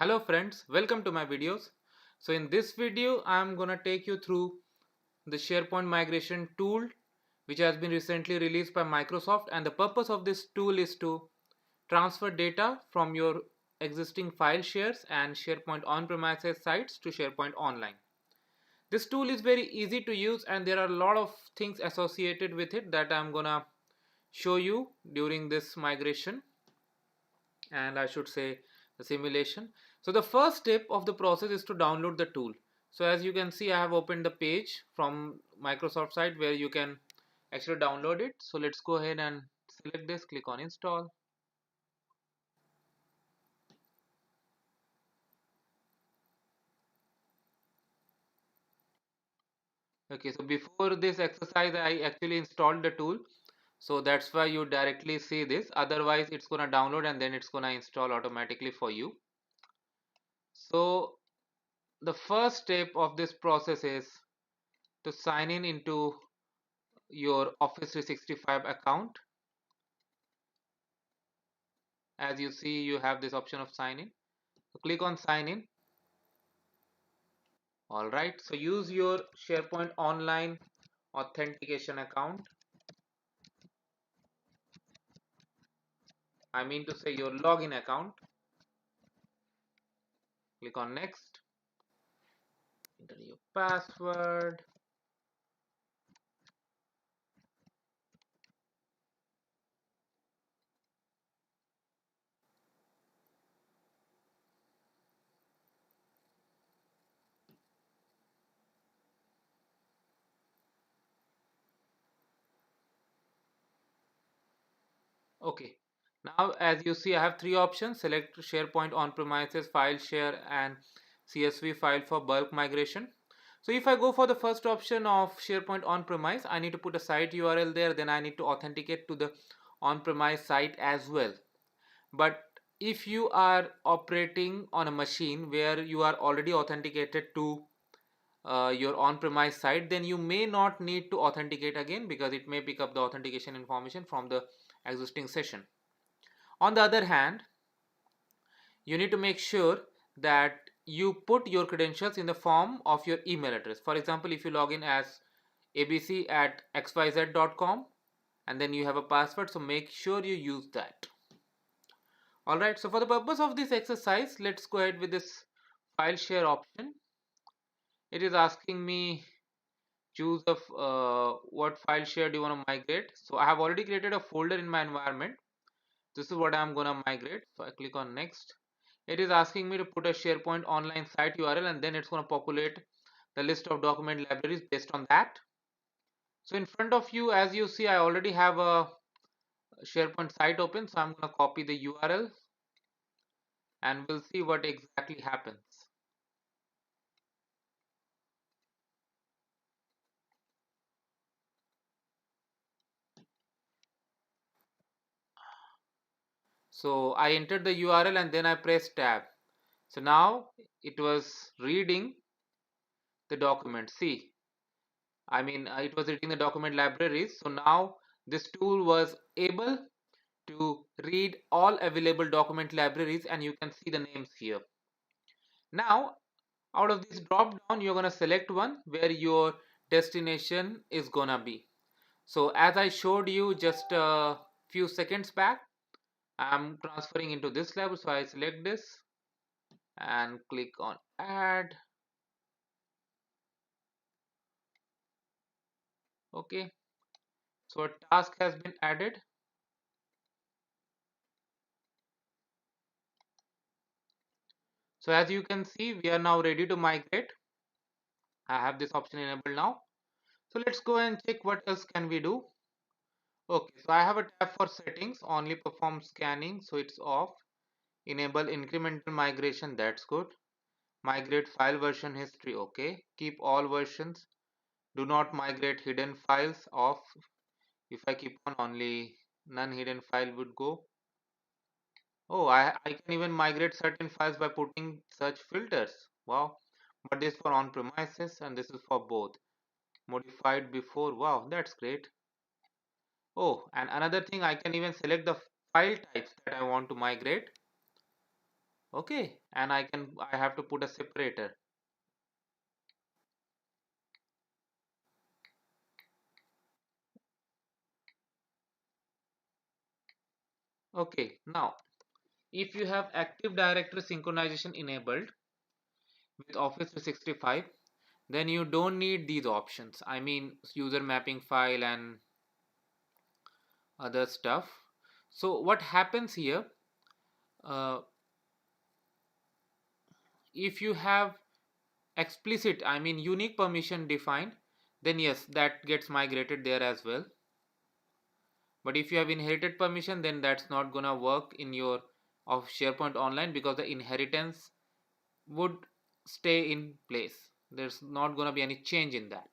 Hello friends, welcome to my videos. So in this video I am gonna take you through the SharePoint migration tool which has been recently released by Microsoft, and the purpose of this tool is to transfer data from your existing file shares and SharePoint on-premises sites to SharePoint Online. This tool is very easy to use and there are a lot of things associated with it that I'm gonna show you during this migration, and I should say the simulation. So the first step of the process is to download the tool. So as you can see, I have opened the page from Microsoft site where you can actually download it. So let's go ahead and select this, click on install. Okay, so before this exercise I actually installed the tool, so that's why you directly see this. Otherwise it's gonna download and then it's gonna install automatically for you. So the first step of this process is to sign in into your Office 365 account. As you see, you have this option of sign in. So click on sign in. Alright, so use your SharePoint Online authentication account. I mean to say your login account. Click on next. Enter your password. Okay. Now as you see, I have three options. Select SharePoint on-premises, file share and CSV file for bulk migration. So if I go for the first option of SharePoint on-premise, I need to put a site URL there, then I need to authenticate to the on-premise site as well. But if you are operating on a machine where you are already authenticated to your on-premise site, then you may not need to authenticate again because it may pick up the authentication information from the existing session. On the other hand, you need to make sure that you put your credentials in the form of your email address. For example, if you log in as abc@xyz.com and then you have a password, so make sure you use that. Alright, so for the purpose of this exercise, let's go ahead with this file share option. It is asking me choose of what file share do you want to migrate. So I have already created a folder in my environment. This is what I'm gonna migrate. So I click on next. It is asking me to put a SharePoint online site URL and then it's gonna populate the list of document libraries based on that. So in front of you, as you see, I already have a SharePoint site open. So I'm gonna copy the URL and we'll see what exactly happens. So I entered the URL and then I pressed tab. So now it was reading the document. See, it was reading the document libraries. So now this tool was able to read all available document libraries and you can see the names here. Now out of this drop down, you're gonna select one where your destination is gonna be. So as I showed you just a few seconds back, I'm transferring into this level. So I select this and click on add. Okay, so a task has been added. So as you can see, we are now ready to migrate. I have this option enabled now. So let's go and check what else can we do. Okay, so I have a tab for settings, only perform scanning, so it's off. Enable incremental migration, that's good. Migrate file version history, okay. Keep all versions. Do not migrate hidden files, off. If I keep on, only none hidden file would go. Oh, I can even migrate certain files by putting such filters. Wow. But this for on premises and this is for both. Modified before. Wow, that's great. Oh, and another thing, I can even select the file types that I want to migrate. Okay, and I have to put a separator. Okay, now if you have Active Directory synchronization enabled with Office 365, then you don't need these options. I mean, user mapping file and other stuff. So what happens here, uh, if you have explicit, I mean unique permission defined, then yes, that gets migrated there as well. But if you have inherited permission, then that's not gonna work in your of SharePoint Online, because the inheritance would stay in place. There's not gonna be any change in that.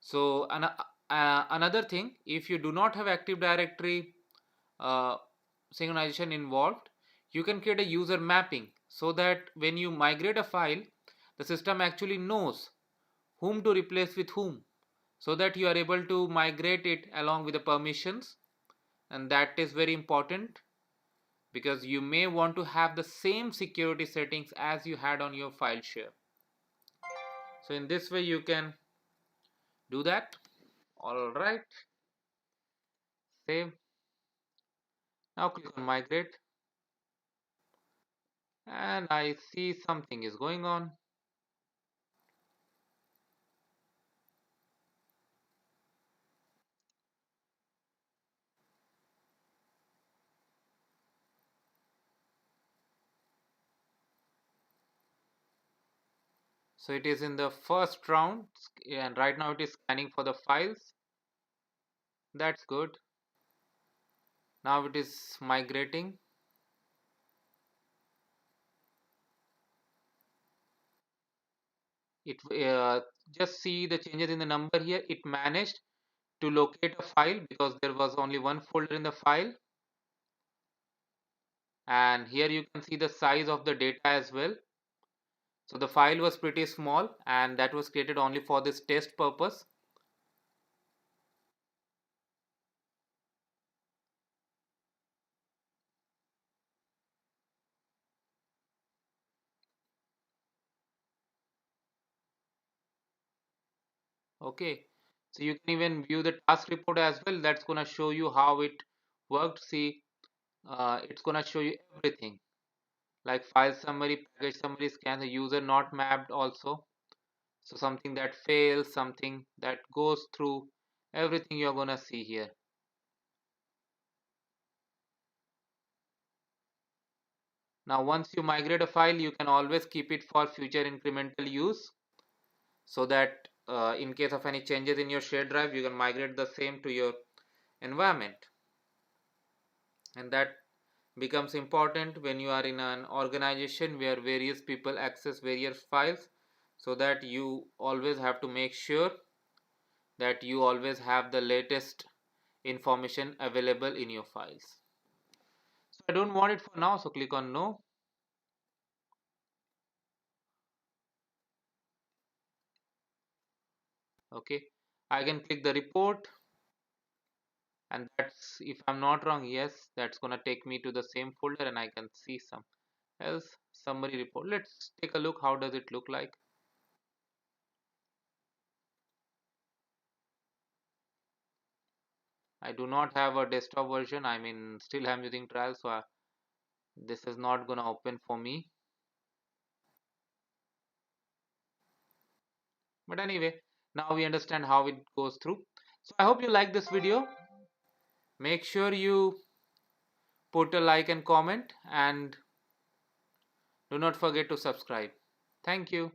So another thing, if you do not have Active Directory uh, synchronization involved, you can create a user mapping so that when you migrate a file, the system actually knows whom to replace with whom, so that you are able to migrate it along with the permissions. And that is very important, because you may want to have the same security settings as you had on your file share. So in this way you can do that. All right, save. Now click on migrate, and I see something is going on. So it is in the first round, and right now it is scanning for the files. That's good. Now it is migrating. It just see the changes in the number here. It managed to locate a file because there was only one folder in the file. And here you can see the size of the data as well. So the file was pretty small, and that was created only for this test purpose. Okay, so you can even view the task report as well. That's gonna show you how it worked. See, it's gonna show you everything, like file summary, package summary, scan the user not mapped also. So something that fails, something that goes through, everything you're gonna see here. Now once you migrate a file, you can always keep it for future incremental use, so that in case of any changes in your shared drive, you can migrate the same to your environment. And that becomes important when you are in an organization where various people access various files, so that you always have to make sure that you always have the latest information available in your files. So I don't want it for now, so click on no. Okay, I can click the report, and that's, if I'm not wrong, yes, that's gonna take me to the same folder, and I can see some else summary report. Let's take a look. How does it look like? I do not have a desktop version. I mean, still I'm using trial, so this is not gonna open for me. But anyway, now we understand how it goes through. So I hope you like this video. Make sure you put a like and comment, and do not forget to subscribe. Thank you.